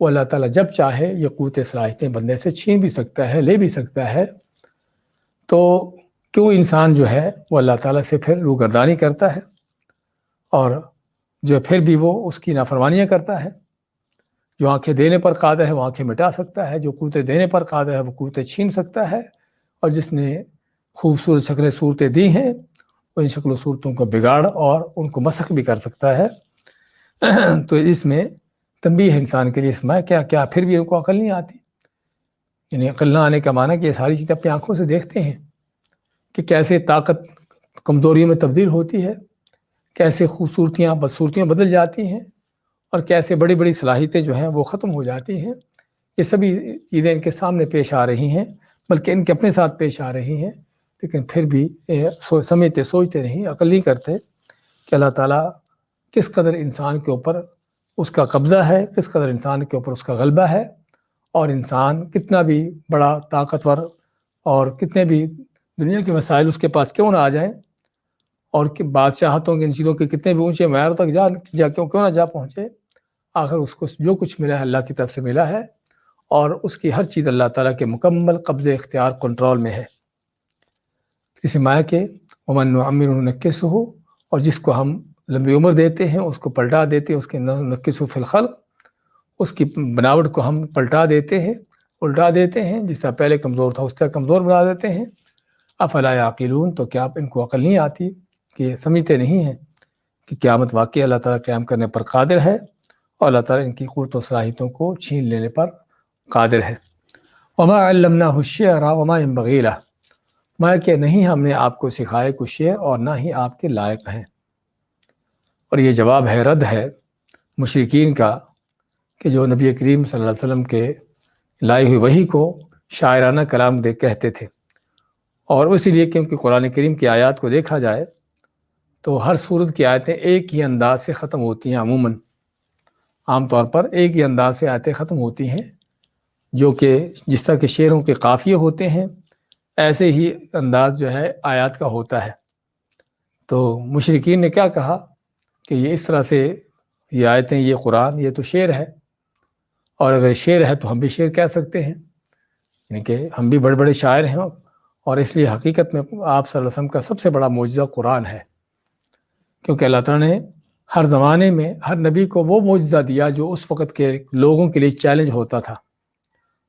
وہ اللہ تعالیٰ جب چاہے یہ قوتیں صلاحیتیں بندے سے چھین بھی سکتا ہے، لے بھی سکتا ہے. تو کیوں انسان جو ہے وہ اللہ تعالیٰ سے پھر روگردانی کرتا ہے، اور جو پھر بھی وہ اس کی نافرمانیاں کرتا ہے. جو آنکھیں دینے پر قادر ہے وہ آنکھیں مٹا سکتا ہے، جو قوتیں دینے پر قادر ہے وہ قوتیں چھین سکتا ہے، اور جس نے خوبصورت شکلیں صورتیں دی ہیں، وہ ان شکل و صورتوں کو بگاڑ اور ان کو مسخ بھی کر سکتا ہے۔ تو اس میں تنبیہ ہے انسان کے لیے، اس میں کیا پھر بھی ان کو عقل نہیں آتی؟ یعنی عقل نہ آنے کا معنی کہ یہ ساری چیزیں اپنی آنکھوں سے دیکھتے ہیں کہ کیسے طاقت کمزوریوں میں تبدیل ہوتی ہے، کیسے خوبصورتیاں بدصورتیاں بدل جاتی ہیں، اور کیسے بڑی بڑی صلاحیتیں جو ہیں وہ ختم ہو جاتی ہیں۔ یہ سبھی چیزیں ان کے سامنے پیش آ رہی ہیں، بلکہ ان کے اپنے ساتھ پیش آ رہی ہیں، لیکن پھر بھی سمجھتے سوچتے نہیں، عقل نہیں کرتے کہ اللہ تعالیٰ کس قدر انسان کے اوپر اس کا قبضہ ہے، کس قدر انسان کے اوپر اس کا غلبہ ہے، اور انسان کتنا بھی بڑا طاقتور اور کتنے بھی دنیا کے مسائل اس کے پاس کیوں نہ آ جائیں، اور کہ بادشاہتوں کے ان چیزوں کے کتنے بھی اونچے معیاروں تک کیوں نہ جا پہنچے، آخر اس کو جو کچھ ملا ہے اللہ کی طرف سے ملا ہے، اور اس کی ہر چیز اللہ تعالیٰ کے مکمل قبضے اختیار کنٹرول میں ہے۔ کسی مایا کے ومن نعمرہ ننکسہ، اور جس کو ہم لمبی عمر دیتے ہیں اس کو پلٹا دیتے ہیں، اس کے ننکسہ فی الخلق، اس کی بناوٹ کو ہم پلٹا دیتے ہیں، الٹا دیتے ہیں، جس طرح پہلے کمزور تھا اس طرح کمزور بنا دیتے ہیں۔ افلا یعقلون، تو کیا ان کو عقل نہیں آتی کہ سمجھتے نہیں ہیں کہ قیامت واقعی اللہ تعالیٰ قیام کرنے پر قادر ہے، اور اللہ تعالیٰ ان کی قوت و صلاحیتوں کو چھین لینے پر قادر ہے۔ وما علمناہ الشعر وما ينبغی لہ، میں کہ نہیں ہم نے آپ کو سکھائے کچھ شعر اور نہ ہی آپ کے لائق ہیں۔ اور یہ جواب ہے، رد ہے مشرکین کا کہ جو نبی کریم صلی اللہ علیہ وسلم کے لائی ہوئی وحی کو شاعرانہ کلام کہتے تھے، اور اسی لیے کیونکہ قرآن کریم کی آیات کو دیکھا جائے تو ہر صورت کی آیتیں ایک ہی انداز سے ختم ہوتی ہیں، عام طور پر ایک ہی انداز سے آیتیں ختم ہوتی ہیں، جو کہ جس طرح کے شعروں کے قافیے ہوتے ہیں ایسے ہی انداز جو ہے آیات کا ہوتا ہے۔ تو مشرکین نے کیا کہا کہ یہ اس طرح سے یہ آیتیں، یہ قرآن، یہ تو شعر ہے، اور اگر شعر ہے تو ہم بھی شعر کہہ سکتے ہیں، یعنی کہ ہم بھی بڑے بڑے شاعر ہیں، اور اس لیے حقیقت میں آپ صلی اللہ علیہ وسلم کا سب سے بڑا معجزہ قرآن ہے، کیونکہ اللہ تعالیٰ نے ہر زمانے میں ہر نبی کو وہ معجزہ دیا جو اس وقت کے لوگوں کے لیے چیلنج ہوتا تھا۔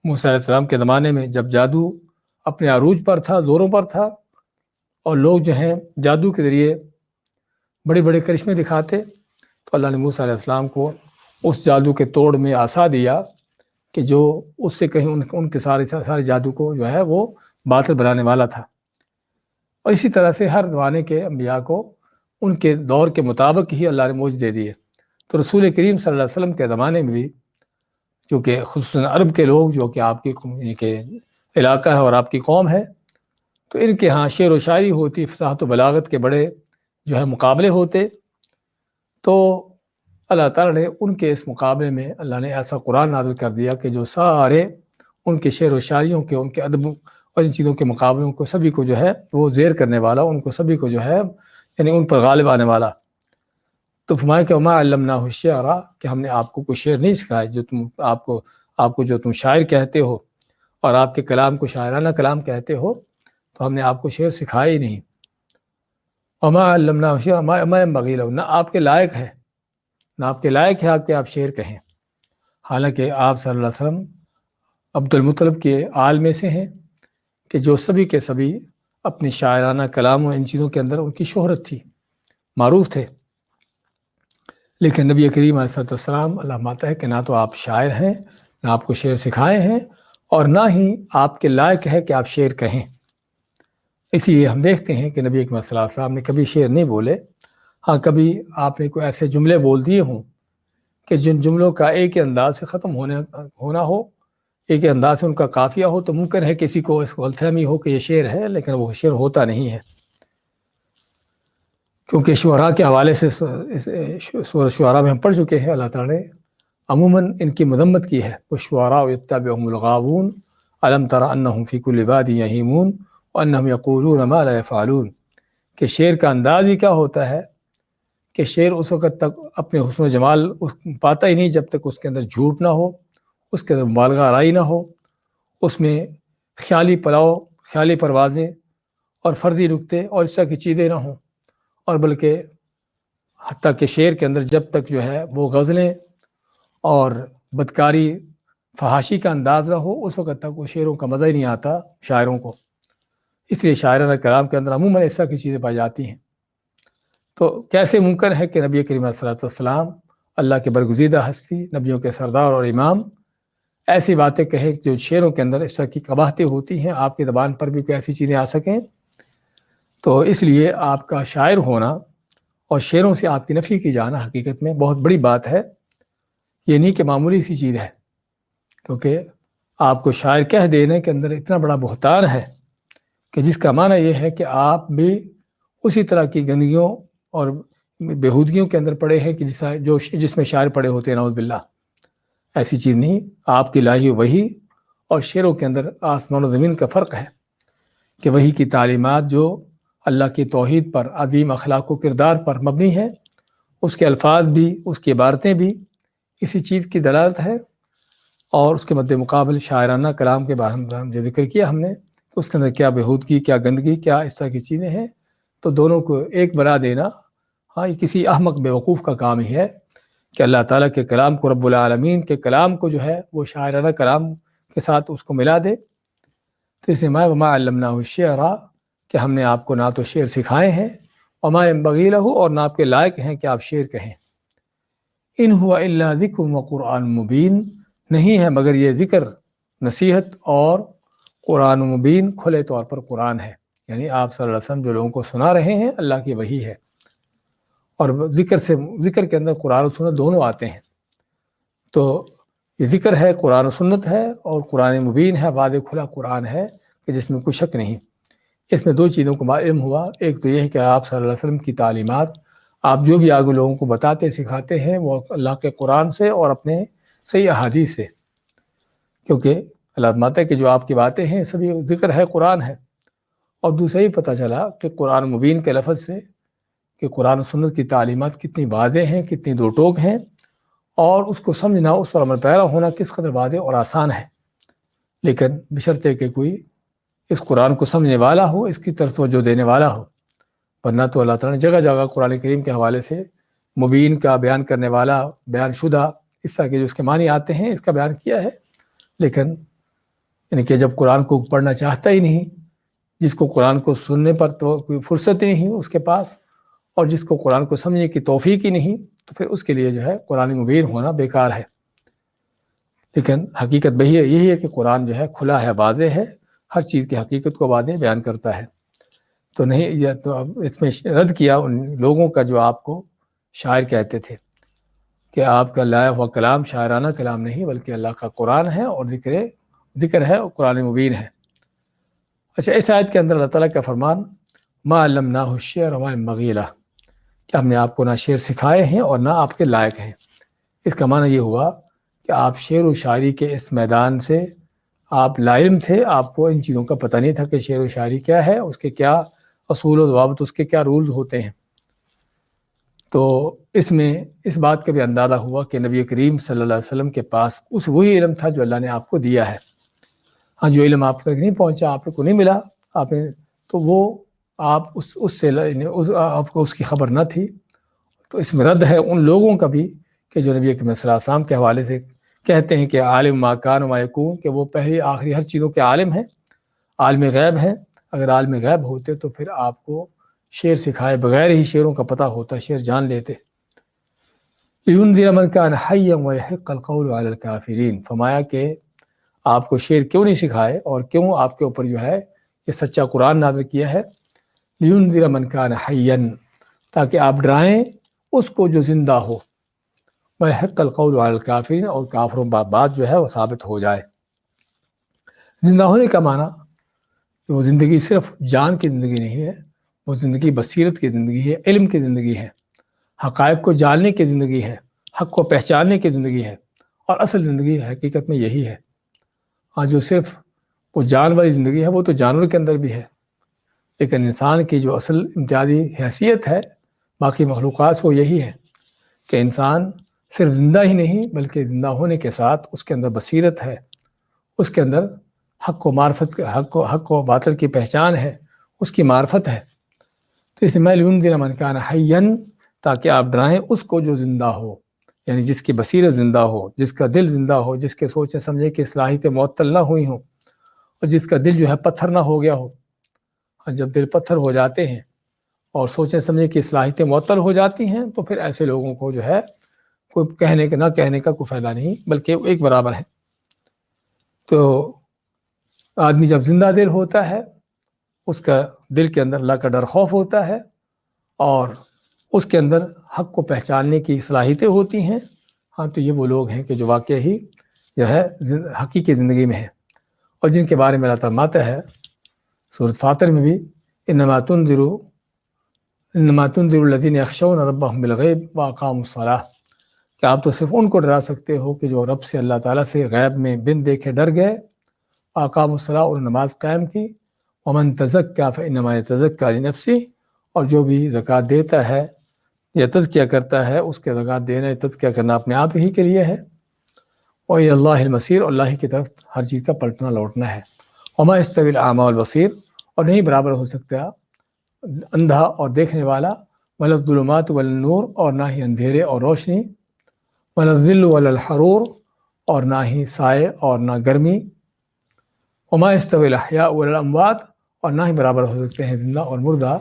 موسیٰ علیہ السلام کے زمانے میں جب جادو اپنے عروج پر تھا، زوروں پر تھا، اور لوگ جو ہیں جادو کے ذریعے بڑے بڑے کرشمے دکھاتے، تو اللہ نے موسیٰ علیہ السلام کو اس جادو کے توڑ میں عصا دیا کہ جو اس سے کہیں ان کے سارے جادو کو جو ہے وہ باطل بنانے والا تھا۔ اور اسی طرح سے ہر زمانے کے انبیاء کو ان کے دور کے مطابق ہی اللہ نے معجزے دیے۔ تو رسول کریم صلی اللہ علیہ وسلم کے زمانے میں بھی، جو کہ خصوصاً عرب کے لوگ جو کہ آپ کی علاقہ ہے اور آپ کی قوم ہے، تو ان کے ہاں شعر و شاعری ہوتی، فصاحت و بلاغت کے بڑے جو ہے مقابلے ہوتے، تو اللہ تعالیٰ نے ان کے اس مقابلے میں اللہ نے ایسا قرآن نازل کر دیا کہ جو سارے ان کے شعر و شاعریوں کے، ان کے ادب اور ان چیزوں کے مقابلوں کو سبھی کو جو ہے وہ زیر کرنے والا، ان کو سبھی کو جو ہے یعنی ان پر غالب آنے والا۔ تو فرمایا کہ وما علمناہ الشعر، کہ ہم نے آپ کو کوئی شعر نہیں سکھایا، جو آپ کو جو تم شاعر کہتے ہو اور آپ کے کلام کو شاعرانہ کلام کہتے ہو، تو ہم نے آپ کو شعر سکھایا ہی نہیں۔ وما علمناہ الشعر وما ينبغی لہ، نہ آپ کے لائق ہے، نہ آپ کے لائق ہے آپ شعر کہیں۔ حالانکہ آپ صلی اللہ علیہ وسلم عبد المطلب کے آل میں سے ہیں کہ جو سبھی کے سبھی اپنی شاعرانہ کلام و ان چیزوں کے اندر ان کی شہرت تھی، معروف تھے، لیکن نبی کریم علیہ السلام اللہ ماتا ہے کہ نہ تو آپ شاعر ہیں، نہ آپ کو شعر سکھائے ہیں، اور نہ ہی آپ کے لائق ہے کہ آپ شعر کہیں۔ اسی لیے ہم دیکھتے ہیں کہ نبی کریم صلی اللہ علیہ وسلم نے کبھی شعر نہیں بولے، ہاں کبھی آپ نے کوئی ایسے جملے بول دیے ہوں کہ جن جملوں کا ایک ہی انداز سے ختم ہونا ہو، ایک ہی انداز سے ان کا قافیہ ہو، تو ممکن ہے کسی کو اس غلط فہمی ہو کہ یہ شعر ہے، لیکن وہ شعر ہوتا نہیں ہے، کیونکہ شعراء کے حوالے سے سورہ شعراء میں ہم پڑھ چکے ہیں، اللہ تعالیٰ نے عموماً ان کی مذمت کی ہے۔ والشعراء یتبعهم الغاوون الم تر انہم فی کل واد یہیمون وانہم یقولون ما لا یفعلون، کہ شعر کا انداز ہی کیا ہوتا ہے کہ شعر اس وقت تک اپنے حسن و جمال پاتا ہی نہیں جب تک اس کے اندر جھوٹ نہ ہو، اس کے اندر مبالغہ آرائی نہ ہو، اس میں خیالی پلاؤ، خیالی پروازیں اور فرضی نکتے اور اس طرح کی چیزیں نہ ہوں، اور بلکہ حتیٰ کہ شعر کے اندر جب تک جو ہے وہ غزلیں اور بدکاری فحاشی کا انداز نہ ہو، اس وقت تک وہ شعروں کا مزہ ہی نہیں آتا شاعروں کو۔ اس لیے شاعرانہ کلام کے اندر عموماً اس طرح کی چیزیں پائی جاتی ہیں۔ تو کیسے ممکن ہے کہ نبی کریم صلی اللہ علیہ وسلم، اللہ کے برگزیدہ ہستی، نبیوں کے سردار اور امام، ایسی باتیں کہیں جو شعروں کے اندر اس طرح کی قباحتیں ہوتی ہیں، آپ کی زبان پر بھی کوئی ایسی چیزیں آ سکیں؟ تو اس لیے آپ کا شاعر ہونا اور شعروں سے آپ کی نفی کی جانا حقیقت میں بہت بڑی بات ہے، یہ نہیں کہ معمولی سی چیز ہے، کیونکہ آپ کو شاعر کہہ دینے کے اندر اتنا بڑا بہتان ہے کہ جس کا معنی یہ ہے کہ آپ بھی اسی طرح کی گندگیوں اور بےہودگیوں کے اندر پڑے ہیں کہ جس میں شاعر پڑے ہوتے ہیں، نعوذ باللہ۔ ایسی چیز نہیں، آپ کی لاہی وحی اور شعروں کے اندر آسمان و زمین کا فرق ہے کہ وحی کی تعلیمات جو اللہ کی توحید پر، عظیم اخلاق و کردار پر مبنی ہے، اس کے الفاظ بھی، اس کی عبارتیں بھی اسی چیز کی دلالت ہے، اور اس کے مد مقابل شاعرانہ کلام کے بارے میں جو ذکر کیا ہم نے، اس کے اندر کیا بےہودگی، کیا گندگی، کیا اس طرح کی چیزیں ہیں، تو دونوں کو ایک بنا دینا یہ کسی احمق بیوقوف کا کام ہی ہے کہ اللہ تعالیٰ کے کلام کو، رب العالمین کے کلام کو جو ہے وہ شاعرانہ کلام کے ساتھ اس کو ملا دے۔ تو اس میں وما علمناہ الشعر، کہ ہم نے آپ کو نہ تو شعر سکھائے ہیں، وما ينبغي له، اور نہ آپ کے لائق ہیں کہ آپ شعر کہیں۔ ان هو الا ذکر و قرآن مبین، نہیں ہے مگر یہ ذکر، نصیحت اور قرآن مبین، کھلے طور پر قرآن ہے۔ یعنی آپ صلی اللہ علیہ وسلم جو لوگوں کو سنا رہے ہیں، اللہ کی وحی ہے، اور ذکر کے اندر قرآن و سنت دونوں آتے ہیں۔ تو یہ ذکر ہے، قرآن و سنت ہے، اور قرآن مبین ہے، واضح کھلا قرآن ہے کہ جس میں کوئی شک نہیں۔ اس میں دو چیزوں کو علم ہوا، ایک تو یہ ہے کہ آپ صلی اللہ علیہ وسلم کی تعلیمات، آپ جو بھی آگے لوگوں کو بتاتے سکھاتے ہیں، وہ اللہ کے قرآن سے اور اپنے صحیح احادیث سے، کیونکہ اللہ فرماتا ہے کہ جو آپ کی باتیں ہیں سبھی ذکر ہے، قرآن ہے۔ اور دوسرا ہی پتہ چلا کہ قرآن مبین کے لفظ سے کہ قرآن و سنت کی تعلیمات کتنی واضح ہیں، کتنی دو ٹوک ہیں، اور اس کو سمجھنا، اس پر عمل پیرا ہونا کس قدر واضح اور آسان ہے، لیکن بشرطے کہ کوئی اس قرآن کو سمجھنے والا ہو، اس کی طرف توجہ دینے والا ہو، ورنہ تو اللہ تعالیٰ نے جگہ جگہ قرآن کریم کے حوالے سے مبین کا بیان کرنے والا، بیان شدہ، اس طرح کے جو اس کے معنی آتے ہیں، اس کا بیان کیا ہے، لیکن یعنی کہ جب قرآن کو پڑھنا چاہتا ہی نہیں، جس کو قرآن کو سننے پر تو کوئی فرصت ہی نہیں اس کے پاس، اور جس کو قرآن کو سمجھنے کی توفیق ہی نہیں، تو پھر اس کے لیے جو ہے قرآن مبین ہونا بیکار ہے۔ لیکن حقیقت یہی ہے کہ قرآن جو ہے کھلا ہے، واضح ہے، ہر چیز کی حقیقت کو واضح بیان کرتا ہے۔ تو نہیں، تو اب اس میں رد کیا ان لوگوں کا جو آپ کو شاعر کہتے تھے کہ آپ کا لایا ہوا کلام شاعرانہ کلام نہیں، بلکہ اللہ کا قرآن ہے، اور ذکر ہے، اور قرآن مبین ہے۔ اچھا، اس آیت کے اندر اللہ تعالیٰ کا فرمان، ما علمناہ الشعر وما ينبغي له، کہ ہم نے آپ کو نہ شعر سکھائے ہیں اور نہ آپ کے لائق ہیں۔ اس کا معنی یہ ہوا کہ آپ شعر و شاعری کے اس میدان سے آپ لا علم تھے، آپ کو ان چیزوں کا پتہ نہیں تھا کہ شعر و شاعری کیا ہے، اس کے کیا اصول و ضوابط، اس کے کیا رولز ہوتے ہیں۔ تو اس میں اس بات کا بھی اندازہ ہوا کہ نبی کریم صلی اللہ علیہ وسلم کے پاس وہی علم تھا جو اللہ نے آپ کو دیا ہے۔ ہاں، جو علم آپ تک نہیں پہنچا، آپ کو نہیں ملا، آپ نے تو وہ آپ اس سے آپ کو اس کی خبر نہ تھی۔ تو اس میں رد ہے ان لوگوں کا بھی کہ جو نبی کریم صلی اللہ علیہ وسلم کے حوالے سے کہتے ہیں کہ عالم ما کان و یکون، کہ وہ پہلی آخری ہر چیزوں کے عالم ہیں، عالم غیب ہیں۔ اگر عالم غیب ہوتے تو پھر آپ کو شعر سکھائے بغیر ہی شعروں کا پتہ ہوتا، شعر جان لیتے۔ لِيُنذِرَ مَنْ كَانَ حَيًّا وَيَحِقَّ الْقَوْلُ عَلَى الْكَافِرِينَ، فرمایا کہ آپ کو شعر کیوں نہیں سکھائے اور کیوں آپ کے اوپر جو ہے یہ سچا قرآن نازل کیا ہے۔ لِيُنذِرَ مَنْ كَانَ حَيًّا، تاکہ آپ ڈرائیں اس کو جو زندہ ہو، وَيَحِقَّ الْقَوْلُ عَلَى الْكَافِرِينَ، اور کافروں بات جو ہے وہ ثابت ہو جائے۔ زندہ ہونے کا معنی کہ وہ زندگی صرف جان کی زندگی نہیں ہے، وہ زندگی بصیرت کی زندگی ہے، علم کی زندگی ہے، حقائق کو جاننے کی زندگی ہے، حق کو پہچاننے کی زندگی ہے، اور اصل زندگی حقیقت میں یہی ہے۔ ہاں، جو صرف وہ جان والی زندگی ہے وہ تو جانور کے اندر بھی ہے، لیکن انسان کی جو اصل امتیازی حیثیت ہے باقی مخلوقات سے وہ یہی ہے کہ انسان صرف زندہ ہی نہیں بلکہ زندہ ہونے کے ساتھ اس کے اندر بصیرت ہے، اس کے اندر حق و معرفت، حق و باطل کی پہچان ہے، اس کی معرفت ہے۔ تو اس میں لِيُنذِرَ مَنْ كَانَ حَيًّا، تاکہ آپ ڈرائیں اس کو جو زندہ ہو، یعنی جس کی بصیرت زندہ ہو، جس کا دل زندہ ہو، جس کے سوچنے سمجھنے کی صلاحیتیں معطل نہ ہوئی ہوں، اور جس کا دل جو ہے پتھر نہ ہو گیا ہو۔ جب دل پتھر ہو جاتے ہیں اور سوچنے سمجھنے کی صلاحیتیں معطل ہو جاتی ہیں تو پھر ایسے لوگوں کو جو ہے کوئی کہنے کا نہ کہنے کا کوئی فائدہ نہیں، بلکہ وہ ایک برابر ہے۔ تو آدمی جب زندہ دل ہوتا ہے اس کا دل کے اندر اللہ کا ڈر خوف ہوتا ہے اور اس کے اندر حق کو پہچاننے کی صلاحیتیں ہوتی ہیں۔ ہاں تو یہ وہ لوگ ہیں کہ جو واقعی ہی جو ہے حقیقی زندگی میں ہے، اور جن کے بارے میں اللہ تعالیٰ فرماتا ہے سورۃ فاطر میں بھی، انما تنذر الذین یخشون ربهم بالغیب واقاموا الصلاۃ، کہ آپ تو صرف ان کو ڈرا سکتے ہو کہ جو رب سے اللہ تعالیٰ سے غیب میں بن دیکھے ڈر گئے، واقاموا الصلاۃ اور نماز قائم کی، ومن تزکی فانما یتزکی لنفسہ، اور جو بھی زکوٰۃ دیتا ہے یا تزکیہ کرتا ہے اس کے زکوٰۃ دینا یا تزکیہ کرنا اپنے آپ ہی کے لیے ہے، اور اللہ المصیر، اور اللہ کی طرف ہر چیز کا پلٹنا لوٹنا ہے۔ وما یستوی الاعمی والبصیر، اور نہیں برابر ہو سکتا اندھا اور دیکھنے والا، ولا الظلمات ولا النور، اور نہ ہی اندھیرے اور روشنی، ولا الظل ولا الحرور، اور نہ ہی سائے اور نہ گرمی، وما یستوی الاحیاء ولا الاموات، اور نہ ہی برابر ہو سکتے ہیں زندہ اور مردہ۔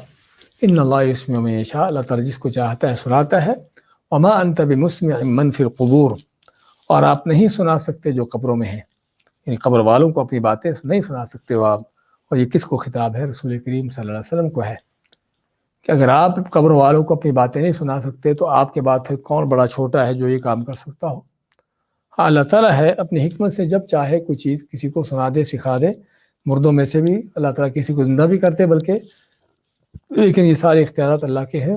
ان اللہ یسمع من یشاء، اللہ تعالیٰ جس کو چاہتا ہے سناتا ہے۔ وما انت بمسمع من فی القبور، اور آپ نہیں سنا سکتے جو قبروں میں ہیں، یعنی قبر والوں کو اپنی باتیں نہیں سنا سکتے ہو آپ۔ اور یہ کس کو خطاب ہے؟ رسول کریم صلی اللہ علیہ وسلم کو ہے کہ اگر آپ قبر والوں کو اپنی باتیں نہیں سنا سکتے تو آپ کے بعد پھر کون بڑا چھوٹا ہے جو یہ کام کر سکتا ہو؟ ہاں اللہ تعالیٰ ہے اپنی حکمت سے جب چاہے کوئی چیز کسی کو سنا دے، سکھا دے، مردوں میں سے بھی اللہ تعالیٰ کسی کو زندہ بھی کرتے بلکہ، لیکن یہ سارے اختیارات اللہ کے ہیں،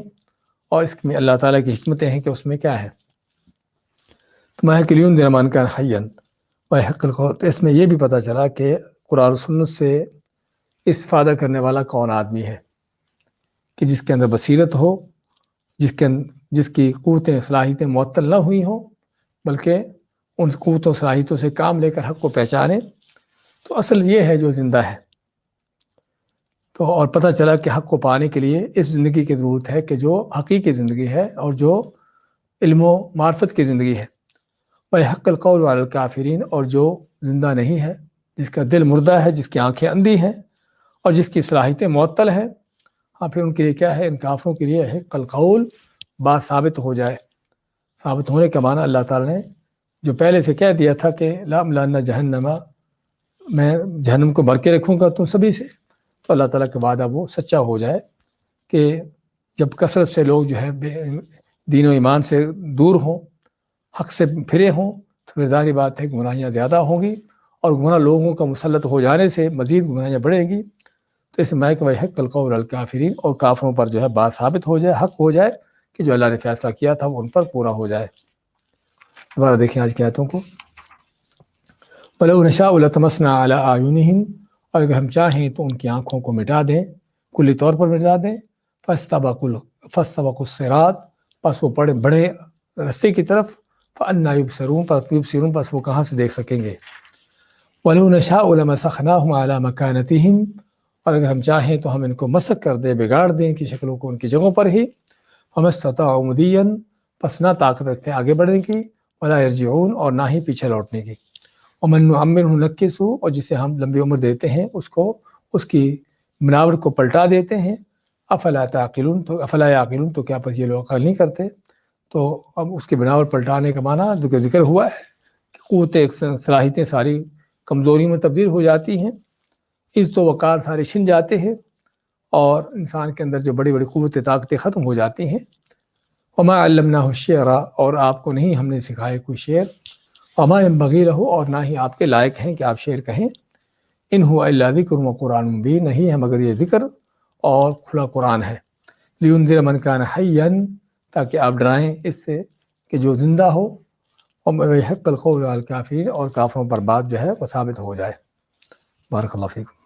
اور اس میں اللہ تعالیٰ کی حکمتیں ہیں کہ اس میں کیا ہے۔ تو محق لینذر من کان حیا ویحق القول، تو اس میں یہ بھی پتہ چلا کہ قرآن و سنت سے استفادہ کرنے والا کون آدمی ہے کہ جس کے اندر بصیرت ہو، جس کی قوتیں صلاحیتیں معطل نہ ہوئی ہوں، بلکہ ان قوتوں صلاحیتوں سے کام لے کر حق کو پہچانے، تو اصل یہ ہے جو زندہ ہے۔ تو اور پتہ چلا کہ حق کو پانے کے لیے اس زندگی کی ضرورت ہے کہ جو حقیقی زندگی ہے اور جو علم و معرفت کی زندگی ہے۔ وَيَحِقَّ الْقَوْلُ عَلَى الْكَافِرِينَ، اور جو زندہ نہیں ہے، جس کا دل مردہ ہے، جس کی آنکھیں اندھی ہیں اور جس کی صلاحیتیں معطل ہیں، ہاں پھر ان کے لیے کیا ہے؟ ان کافروں کے لیے یحق القول، بات ثابت ہو جائے۔ ثابت ہونے کا معنی اللہ تعالیٰ نے جو پہلے سے کہہ دیا تھا کہ لَأَمْلَأَنَّ جَهَنَّمَ، میں جہنم کو بھر کے رکھوں گا تم سبھی سے، تو اللہ تعالیٰ کا وعدہ وہ سچا ہو جائے کہ جب کثرت سے لوگ جو ہے دین و ایمان سے دور ہوں، حق سے پھرے ہوں، تو پھر ظاہری بات ہے کہ گناہیاں زیادہ ہوں گی، اور گناہ لوگوں کا مسلط ہو جانے سے مزید گناہیاں بڑھیں گی۔ تو اس میں کہ وَيَحِقَّ الْقَوْلُ عَلَى الْكَافِرِينَ، اور کافروں پر جو ہے بات ثابت ہو جائے، حق ہو جائے کہ جو اللہ نے فیصلہ کیا تھا وہ ان پر پورا ہو جائے۔ دوبارہ دیکھیں آج کی آیتوں کو۔ وَلَوْ نَشَاءُ لَطَمَسْنَا عَلَىٰ أَعْيُنِهِمْ، اور اگر ہم چاہیں تو ان کی آنکھوں کو مٹا دیں، کلی طور پر مٹا دیں۔ فَاسْتَبَقُوا الصِّرَاطَ، پس وہ بڑے رستے کی طرف، فَأَنَّىٰ يُبْصِرُونَ، پس وہ کہاں سے دیکھ سکیں گے۔ وَلَوْ نَشَاءُ لَمَسَخْنَاهُمْ عَلَىٰ مَكَانَتِهِمْ، اور اگر ہم چاہیں تو ہم ان کو مسخ کر دیں، بگاڑ دیں ان کی شکلوں کو ان کی جگہوں پر ہی۔ فَمَا اسْتَطَاعُوا مُضِيًّا، پس نہ طاقت رکھتے ہیں آگے بڑھنے کی، وَلَا يَرْجِعُونَ، اور نہ ہی پیچھے لوٹنے کی۔ وَمَن نُعَمِّرْهُ نُنَكِّسْهُ، اور جسے ہم لمبی عمر دیتے ہیں اس کو اس کی بناوٹ کو پلٹا دیتے ہیں۔ افلا تعقلون، تو افلا یعقلون، تو کیا پس یہ لوگ عقل نہیں کرتے؟ تو اب اس کی بناوٹ پلٹانے کا معنی جو ذکر ہوا ہے کہ قوتیں صلاحیتیں ساری کمزوری میں تبدیل ہو جاتی ہیں، عزت و وقار سارے چھن جاتے ہیں، اور انسان کے اندر جو بڑی بڑی قوتیں طاقتیں ختم ہو جاتی ہیں۔ وما علمناہ الشعر، اور آپ کو نہیں ہم نے سکھائے کوئی شعر، وما ينبغي له، اور نہ ہی آپ کے لائق ہیں کہ آپ شعر کہیں۔ ان هو الا ذکر و قرآن مبین، نہیں ہے مگر یہ ذکر اور کھلا قرآن ہے۔ لینذر من کان حیا، تاکہ آپ ڈرائیں اس سے کہ جو زندہ ہو، ویحق القول علی الکافرین، اور کافروں پر بات جو ہے وہ ثابت ہو جائے۔ بارک اللہ فیکم۔